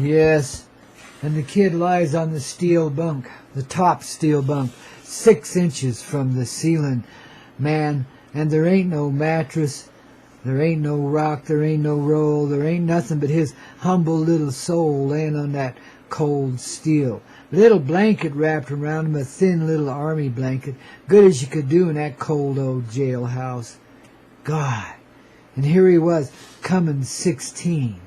Yes, and the kid lies on the steel bunk, the top steel bunk, 6 inches from the ceiling, man, and there ain't no mattress, there ain't no rock, there ain't no roll, there ain't nothing but his humble little soul laying on that cold steel. A little blanket wrapped around him, a thin little army blanket, good as you could do in that cold old jailhouse. God, and here he was, coming 16,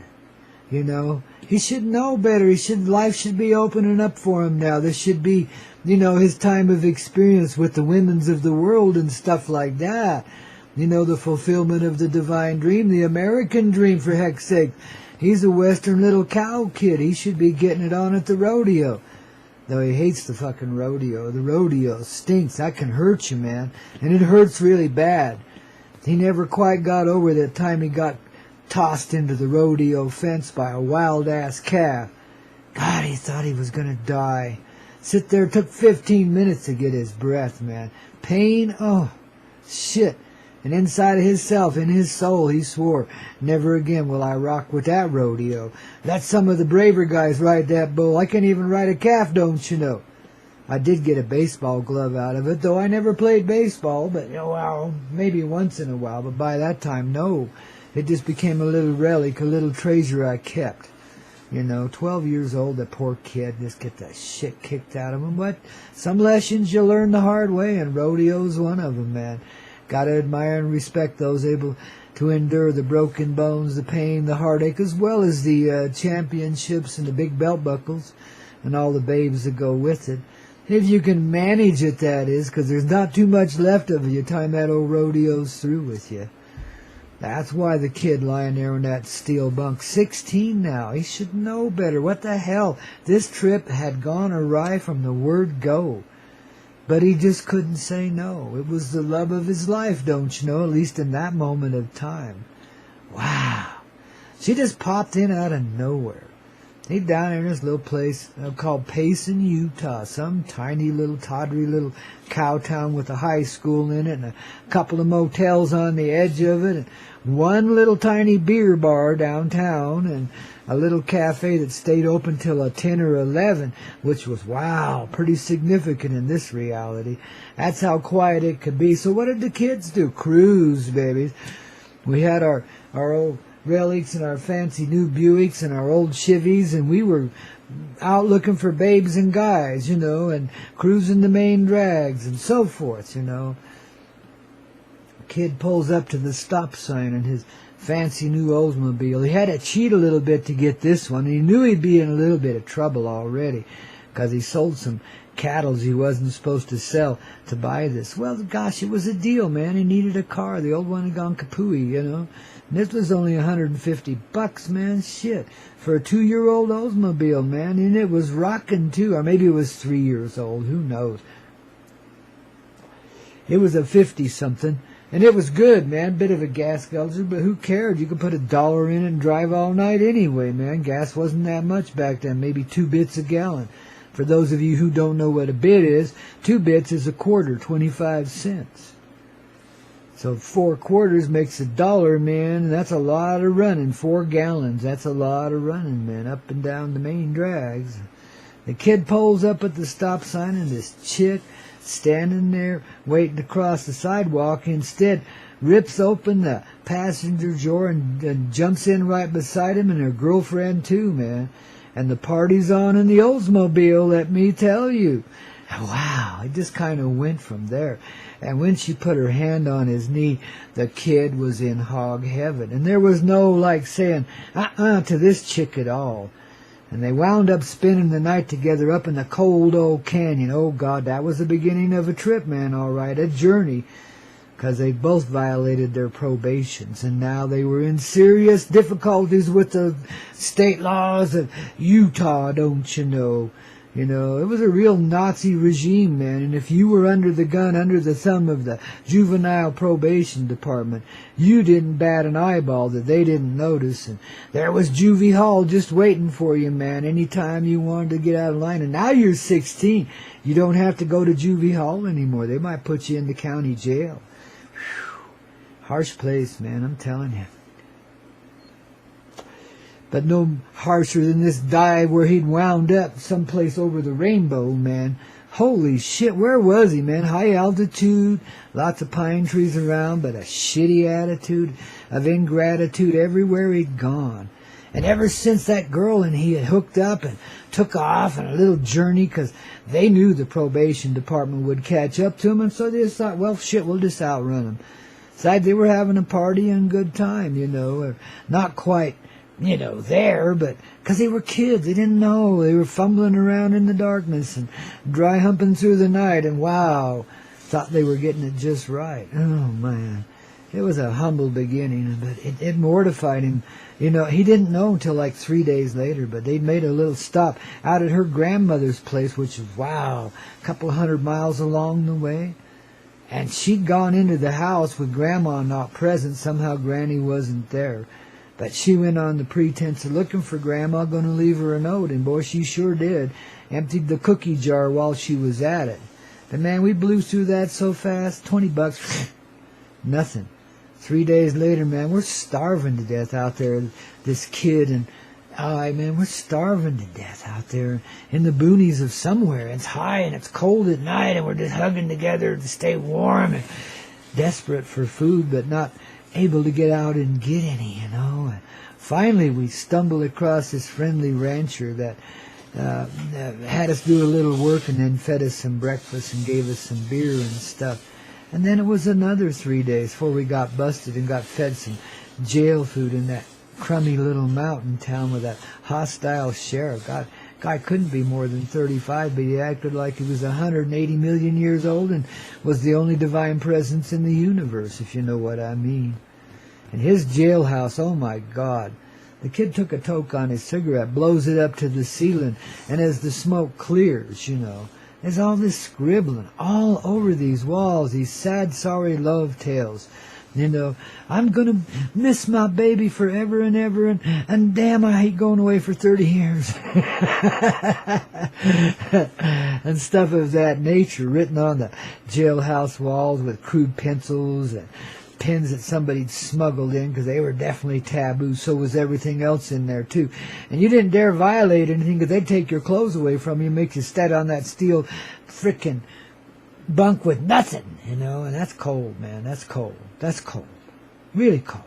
you know. He should know better. Life should be opening up for him now. This should be, you know, his time of experience with the women's of the world and stuff like that. You know, the fulfillment of the divine dream, the American dream, for heck's sake. He's a Western little cow kid. He should be getting it on at the rodeo. Though he hates the fucking rodeo. The rodeo stinks. That can hurt you, man. And it hurts really bad. He never quite got over that time he got tossed into the rodeo fence by a wild-ass calf. God, he thought he was going to die. Sit there, took 15 minutes to get his breath, man. Pain, oh, shit. And inside of himself, in his soul, he swore, never again will I rock with that rodeo. Let some of the braver guys ride that bull. I can't even ride a calf, don't you know? I did get a baseball glove out of it, though I never played baseball, but, you know, well, maybe once in a while, but by that time, no. It just became a little relic, a little treasure I kept. You know, 12 years old, that poor kid, just get that shit kicked out of him. But some lessons you learn the hard way, and rodeo's one of them, man. Gotta admire and respect those able to endure the broken bones, the pain, the heartache, as well as the championships and the big belt buckles and all the babes that go with it. If you can manage it, that is, because there's not too much left of you time that old rodeo's through with you. That's why the kid lying there in that steel bunk, 16 now, he should know better. What the hell? This trip had gone awry from the word go. But he just couldn't say no. It was the love of his life, don't you know, at least in that moment of time. Wow. She just popped in out of nowhere. He's down in this little place called Payson, Utah. Some tiny little, tawdry little cow town with a high school in it and a couple of motels on the edge of it. And one little tiny beer bar downtown and a little cafe that stayed open till 10 or 11, which was, wow, pretty significant in this reality. That's how quiet it could be. So what did the kids do? Cruise, babies. We had our old relics and our fancy new Buicks and our old Chevys, and we were out looking for babes and guys, you know, and cruising the main drags and so forth, you know. A kid pulls up to the stop sign in his fancy new Oldsmobile. He had to cheat a little bit to get this one. He knew he'd be in a little bit of trouble already because he sold some cattle he wasn't supposed to sell to buy this. Well, gosh, it was a deal, man. He needed a car. The old one had gone kapooey, you know. And this was only $150, man. Shit. For a 2-year-old Oldsmobile, man. And it was rocking, too. Or maybe it was 3 years old. Who knows? It was a 50-something. And it was good, man. Bit of a gas guzzler, but who cared? You could put $1 in it and drive all night anyway, man. Gas wasn't that much back then. Maybe 2 bits a gallon. For those of you who don't know what a bit is, 2 bits is a quarter, 25 cents. So 4 quarters makes $1, man, and that's a lot of running. 4 gallons, that's a lot of running, man, up and down the main drags. The kid pulls up at the stop sign, and this chick standing there waiting to cross the sidewalk instead rips open the passenger door and jumps in right beside him, and her girlfriend too, man. And the party's on in the Oldsmobile, let me tell you. Wow, it just kind of went from there. And when she put her hand on his knee, the kid was in hog heaven. And there was no, like, saying, to this chick at all. And they wound up spending the night together up in the cold old canyon. Oh, God, that was the beginning of a trip, man, all right, a journey. Because they both violated their probations. And now they were in serious difficulties with the state laws of Utah, don't you know. You know, it was a real Nazi regime, man, and if you were under the gun, under the thumb of the juvenile probation department, you didn't bat an eyeball that they didn't notice, and there was Juvie Hall just waiting for you, man, anytime you wanted to get out of line. And now you're 16. You don't have to go to Juvie Hall anymore. They might put you in the county jail. Whew. Harsh place, man, I'm telling you. but no harsher than this dive where he'd wound up someplace over the rainbow, man. Holy shit, where was he, man? High altitude, lots of pine trees around, but a shitty attitude of ingratitude everywhere he'd gone. And ever since that girl and he had hooked up and took off on a little journey, because they knew the probation department would catch up to him, and so they just thought, well, shit, we'll just outrun him. Besides, they were having a party and good time, not quite, there, but because they were kids, they didn't know. They were fumbling around in the darkness and dry humping through the night, and wow, thought they were getting it just right. Oh, man. It was a humble beginning, but it mortified him. He didn't know until like 3 days later, but they'd made a little stop out at her grandmother's place, which was, wow, a couple 100 miles along the way. And she'd gone into the house with Grandma not present. Somehow Granny wasn't there. But she went on the pretense of looking for Grandma, going to leave her a note, and boy, she sure did. Emptied the cookie jar while she was at it. But man, we blew through that so fast, $20, nothing. 3 days later, man, we're starving to death out there, this kid and I, man, we're starving to death out there in the boonies of somewhere. It's high and it's cold at night, and we're just hugging together to stay warm and desperate for food, but not able to get out and get any, And finally, we stumbled across this friendly rancher that had us do a little work and then fed us some breakfast and gave us some beer and stuff. And then it was another 3 days before we got busted and got fed some jail food in that crummy little mountain town with that hostile sheriff. Guy couldn't be more than 35, but he acted like he was 180 million years old and was the only divine presence in the universe, if you know what I mean. And his jailhouse, oh my God. The kid took a toke on his cigarette, blows it up to the ceiling, and as the smoke clears, there's all this scribbling all over these walls, these sad, sorry love tales. I'm going to miss my baby forever and ever, and damn, I hate going away for 30 years. And stuff of that nature written on the jailhouse walls with crude pencils and pins that somebody'd smuggled in because they were definitely taboo. So was everything else in there, too. And you didn't dare violate anything because they'd take your clothes away from you and make you stand on that steel frickin' bunk with nothing, and that's cold, man. That's cold. That's cold. Really cold.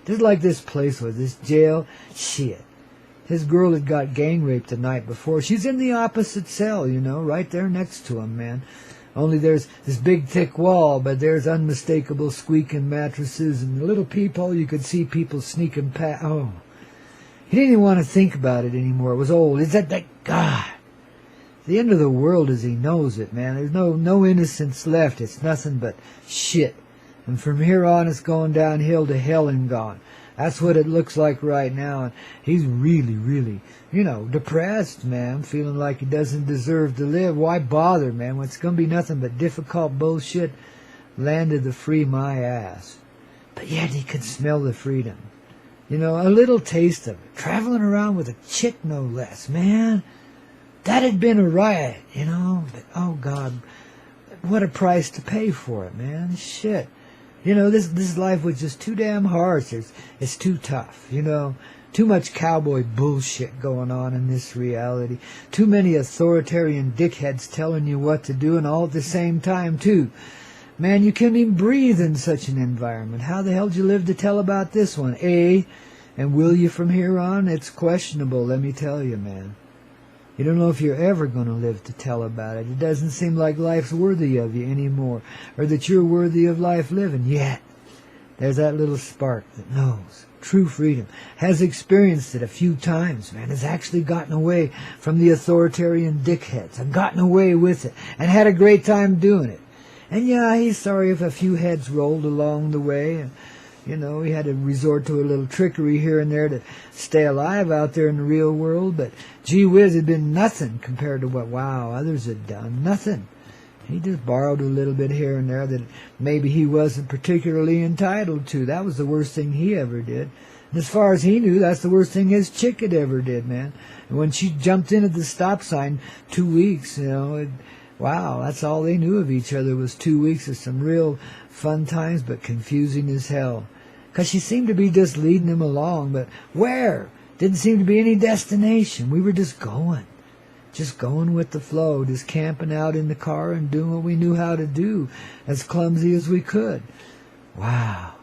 Just like this place was, this jail. Shit. His girl had got gang raped the night before. She's in the opposite cell, right there next to him, man. Only there's this big thick wall, but there's unmistakable squeaking mattresses, and the little peephole you could see people sneaking past. Oh. He didn't even want to think about it anymore. It was old. Is that God? The end of the world as he knows it, man. There's no innocence left. It's nothing but shit. And from here on, it's going downhill to hell and gone. That's what it looks like right now. And he's really, really, depressed, man. Feeling like he doesn't deserve to live. Why bother, man, when it's going to be nothing but difficult bullshit? Landed the free my ass. But yet he could smell the freedom. A little taste of it. Traveling around with a chick, no less, man. That had been a riot, But, oh, God, what a price to pay for it, man. Shit. This life was just too damn harsh. It's too tough, Too much cowboy bullshit going on in this reality. Too many authoritarian dickheads telling you what to do, and all at the same time, too. Man, you couldn't even breathe in such an environment. How the hell did you live to tell about this one, eh? And will you from here on? It's questionable, let me tell you, man. You don't know if you're ever going to live to tell about it. It doesn't seem like life's worthy of you anymore, or that you're worthy of life living. Yet, there's that little spark that knows true freedom, has experienced it a few times, man, has actually gotten away from the authoritarian dickheads, and gotten away with it, and had a great time doing it. And yeah, he's sorry if a few heads rolled along the way, and he had to resort to a little trickery here and there to stay alive out there in the real world, but gee whiz, it'd been nothing compared to what, others had done. Nothing. He just borrowed a little bit here and there that maybe he wasn't particularly entitled to. That was the worst thing he ever did. And as far as he knew, that's the worst thing his chick had ever did, man. And when she jumped in at the stop sign 2 weeks, that's all they knew of each other was 2 weeks of some real fun times, but confusing as hell. 'Cause she seemed to be just leading him along, but where Didn't seem to be any destination. We were just going with the flow, just camping out in the car and doing what we knew how to do, as clumsy as we could. Wow.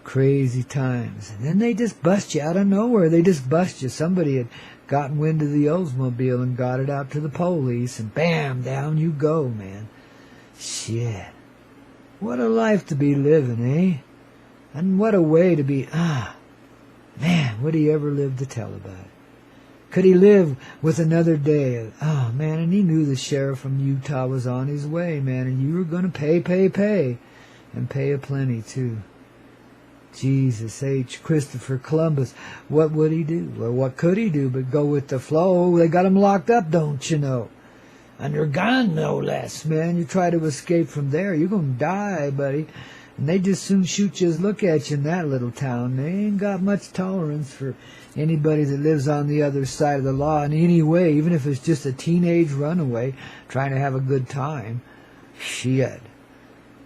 Crazy times. And then they just bust you out of nowhere. They just bust you. Somebody had gotten wind of the Oldsmobile and got it out to the police, and bam, down you go, man. Shit. What a life to be living, eh? And what a way to be, man, would he ever live to tell about it? Could he live with another day? Oh, man, and he knew the sheriff from Utah was on his way, man, and you were going to pay, and pay a plenty, too. Jesus H. Christopher Columbus, what would he do? Well, what could he do but go with the flow? They got him locked up, don't you know? Under gun, no less, man. You try to escape from there, you're going to die, buddy. And they just soon shoot you as look at you in that little town. They ain't got much tolerance for anybody that lives on the other side of the law in any way, even if it's just a teenage runaway trying to have a good time. Shit.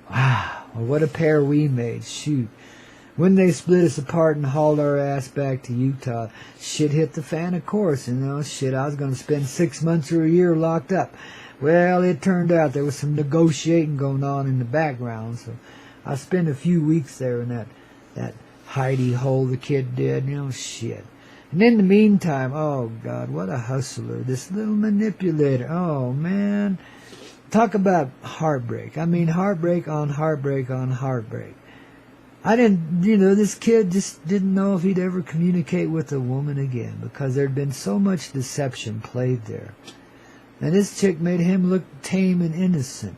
Wow. Well, what a pair we made. Shoot. When they split us apart and hauled our ass back to Utah, shit hit the fan, of course. You know, shit, I was going to spend 6 months or a year locked up. Well, it turned out there was some negotiating going on in the background, so I spent a few weeks there in that hidey hole the kid did, you know, shit. And in the meantime, oh, God, what a hustler, this little manipulator. Oh, man. Talk about heartbreak. I mean, heartbreak on heartbreak on heartbreak. I didn't, this kid just didn't know if he'd ever communicate with a woman again because there'd been so much deception played there. And this chick made him look tame and innocent.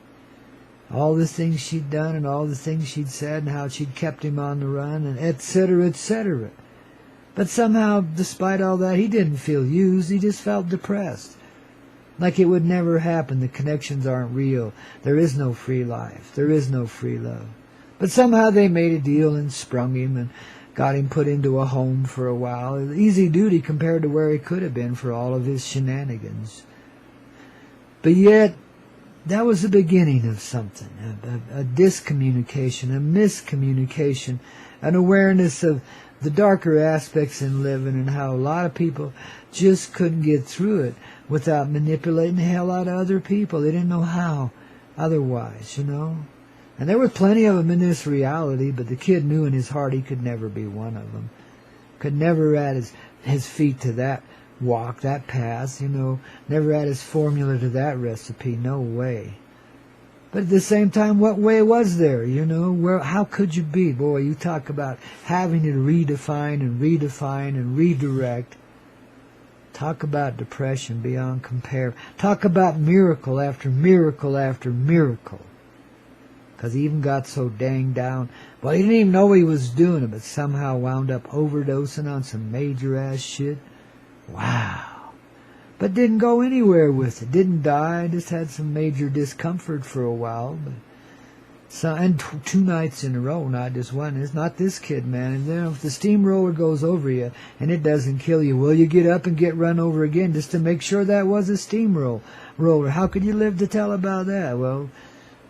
All the things she'd done and all the things she'd said and how she'd kept him on the run and et cetera, et cetera. But somehow, despite all that, he didn't feel used. He just felt depressed. Like it would never happen. The connections aren't real. There is no free life. There is no free love. But somehow they made a deal and sprung him and got him put into a home for a while. Easy duty compared to where he could have been for all of his shenanigans. But yet, that was the beginning of something. A discommunication, a miscommunication, an awareness of the darker aspects in living and how a lot of people just couldn't get through it without manipulating the hell out of other people. They didn't know how otherwise, And there were plenty of them in this reality, but the kid knew in his heart he could never be one of them. Could never add his feet to that walk, that path, never add his formula to that recipe, no way. But at the same time, what way was there, how could you be? Boy, you talk about having to redefine and redefine and redirect. Talk about depression beyond compare. Talk about miracle after miracle after miracle. Because he even got so dang down. Well, he didn't even know he was doing it, but somehow wound up overdosing on some major-ass shit. Wow. But didn't go anywhere with it. Didn't die. Just had some major discomfort for a while. And 2 nights in a row, not just one. It's not this kid, man. And then if the steamroller goes over you and it doesn't kill you, well, you get up and get run over again just to make sure that was a steamroller. How could you live to tell about that? Well,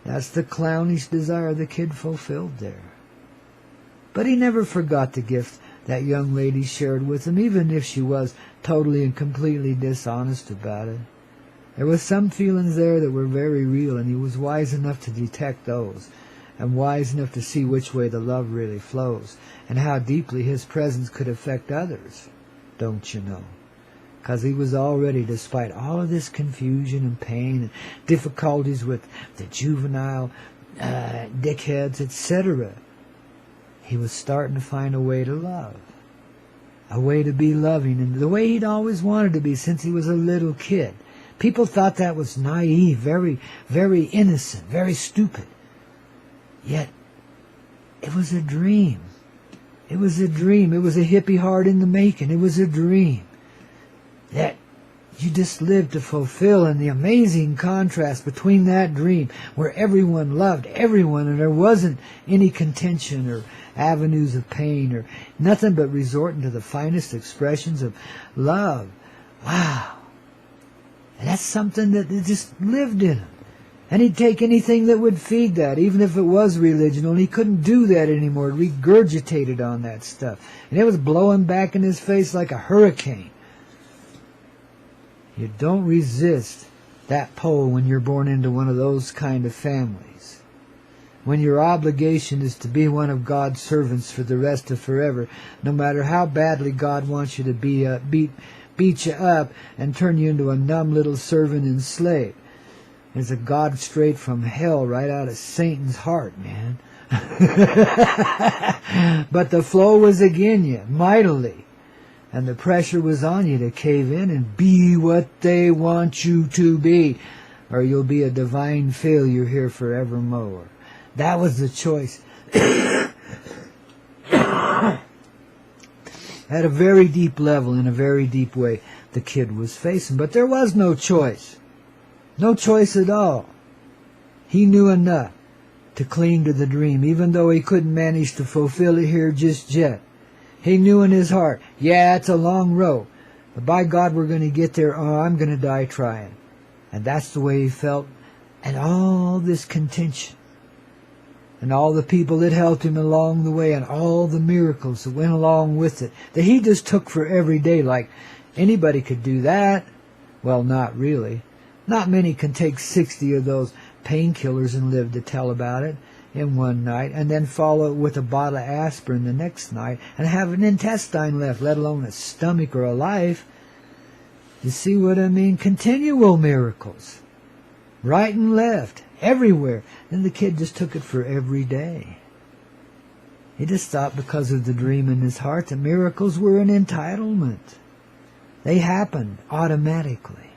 that's the clownish desire the kid fulfilled there. But he never forgot the gift that young lady shared with him, even if she was totally and completely dishonest about it. There was some feelings there that were very real, and he was wise enough to detect those, and wise enough to see which way the love really flows, and how deeply his presence could affect others, don't you know? Because he was already, despite all of this confusion and pain and difficulties with the juvenile dickheads, etc., he was starting to find a way to love, a way to be loving, and the way he'd always wanted to be since he was a little kid. People thought that was naive, very, very innocent, very stupid. Yet, it was a dream. It was a dream. It was a hippie heart in the making. It was a dream that you just lived to fulfill, and the amazing contrast between that dream where everyone loved everyone and there wasn't any contention or avenues of pain or nothing but resorting to the finest expressions of love. Wow. And that's something that just lived in him. And he'd take anything that would feed that, even if it was religion, and he couldn't do that anymore. He regurgitated on that stuff. And it was blowing back in his face like a hurricane. You don't resist that pull when you're born into one of those kind of families. When your obligation is to be one of God's servants for the rest of forever, no matter how badly God wants you to beat you up and turn you into a numb little servant and slave. There's a God straight from hell right out of Satan's heart, man. But the flow was again you, mightily. And the pressure was on you to cave in and be what they want you to be, or you'll be a divine failure here forevermore. That was the choice. At a very deep level, in a very deep way, the kid was facing. But there was no choice. No choice at all. He knew enough to cling to the dream, even though he couldn't manage to fulfill it here just yet. He knew in his heart, yeah, it's a long road, but by God we're going to get there, or I'm going to die trying. And that's the way he felt. And all this contention, and all the people that helped him along the way, and all the miracles that went along with it, that he just took for every day, like anybody could do that. Well, not really. Not many can take 60 of those painkillers and live to tell about it in one night, and then follow it with a bottle of aspirin the next night, and have an intestine left, let alone a stomach or a life. You see what I mean? Continual miracles. Right and left, everywhere. And the kid just took it for every day. He just thought because of the dream in his heart that miracles were an entitlement. They happened automatically.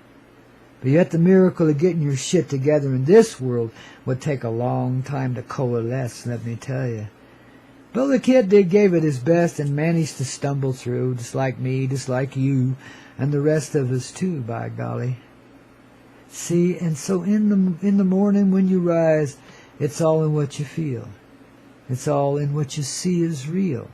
But yet the miracle of getting your shit together in this world would take a long time to coalesce, let me tell you. But the kid gave it his best and managed to stumble through, just like me, just like you, and the rest of us too, by golly. See, and so in the morning when you rise, it's all in what you feel. It's all in what you see is real.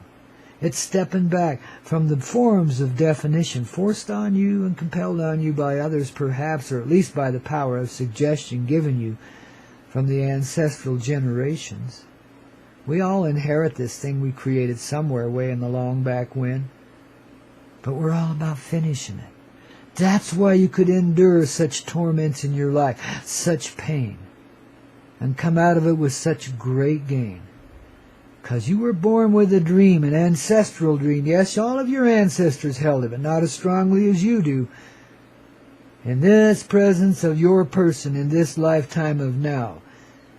It's stepping back from the forms of definition forced on you and compelled on you by others perhaps, or at least by the power of suggestion given you from the ancestral generations. We all inherit this thing we created somewhere way in the long back when. But we're all about finishing it. That's why you could endure such torments in your life, such pain, and come out of it with such great gain. Because you were born with a dream, an ancestral dream. Yes, all of your ancestors held it, but not as strongly as you do. In this presence of your person, in this lifetime of now,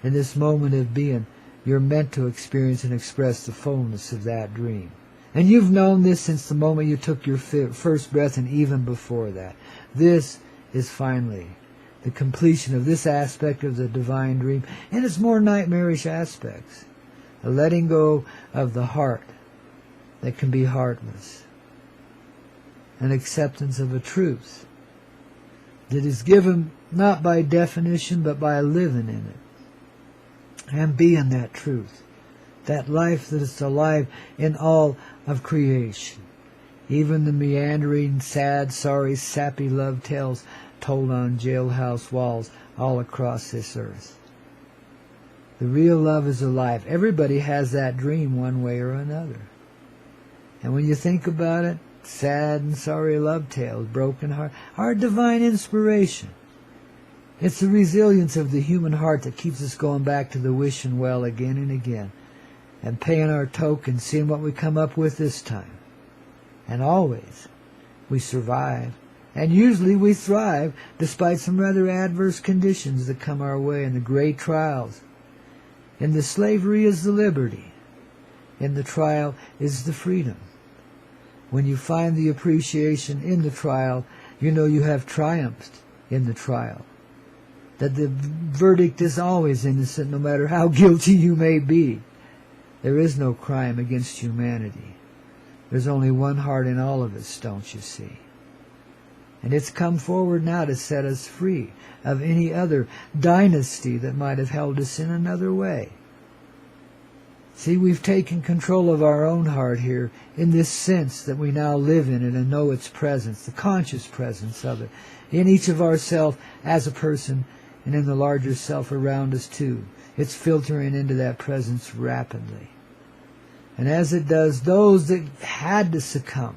in this moment of being, you're meant to experience and express the fullness of that dream. And you've known this since the moment you took your first breath, and even before that. This is finally the completion of this aspect of the divine dream, and its more nightmarish aspects. A letting go of the heart that can be heartless. An acceptance of a truth that is given not by definition but by living in it. And being that truth. That life that is alive in all of creation. Even the meandering, sad, sorry, sappy love tales told on jailhouse walls all across this earth. The real love is alive. Everybody has that dream one way or another. And when you think about it, sad and sorry love tales, broken heart, are divine inspiration. It's the resilience of the human heart that keeps us going back to the wishing well again and again, and paying our token, seeing what we come up with this time. And always we survive. And usually we thrive despite some rather adverse conditions that come our way in the great trials. In the slavery is the liberty. In the trial is the freedom. When you find the appreciation in the trial, you know you have triumphed in the trial. That the verdict is always innocent, no matter how guilty you may be. There is no crime against humanity. There's only one heart in all of us, don't you see? And it's come forward now to set us free of any other dynasty that might have held us in another way. See, we've taken control of our own heart here in this sense that we now live in it and know its presence, the conscious presence of it, in each of ourselves as a person and in the larger self around us too. It's filtering into that presence rapidly. And as it does, those that had to succumb,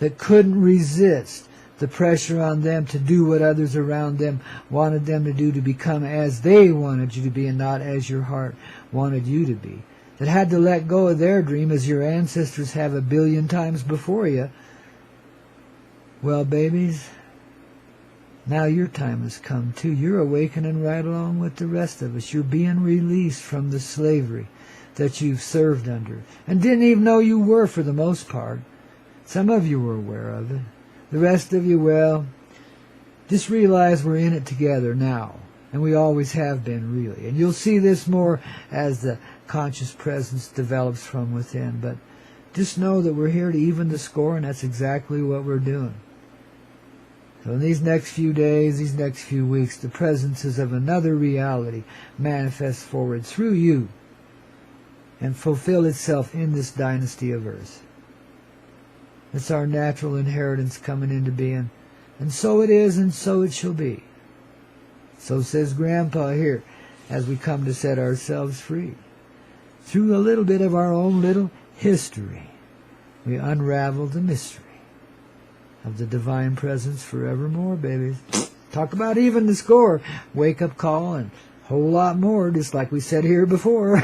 that couldn't resist the pressure on them to do what others around them wanted them to do, to become as they wanted you to be and not as your heart wanted you to be, that had to let go of their dream as your ancestors have 1 billion times before you, well, babies, now your time has come too. You're awakening right along with the rest of us. You're being released from the slavery that you've served under and didn't even know you were, for the most part. Some of you were aware of it. The rest of you, well, just realize we're in it together now. And we always have been, really. And you'll see this more as the conscious presence develops from within. But just know that we're here to even the score, and that's exactly what we're doing. So in these next few days, these next few weeks, the presences of another reality manifest forward through you and fulfill itself in this dynasty of Earth. It's our natural inheritance coming into being. And so it is, and so it shall be. So says Grandpa here, as we come to set ourselves free. Through a little bit of our own little history, we unravel the mystery of the divine presence forevermore, babies. Talk about even the score. Wake-up call and a whole lot more, just like we said here before.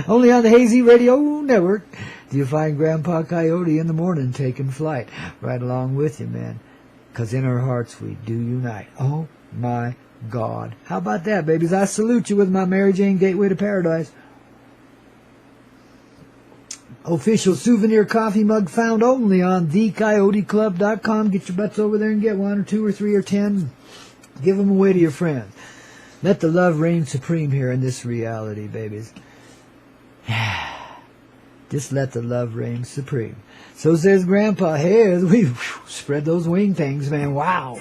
Only on the Hazy Radio Network do you find Grandpa Coyote in the morning taking flight. Right along with you, man. Because in our hearts we do unite. Oh, my God. How about that, babies? I salute you with my Mary Jane Gateway to Paradise. Official souvenir coffee mug found only on thecoyoteclub.com. Get your butts over there and get 1 or 2 or 3 or 10. Give them away to your friends. Let the love reign supreme here in this reality, babies. Just let the love reign supreme. So says Grandpa. Hey, as we spread those wing things, man. Wow.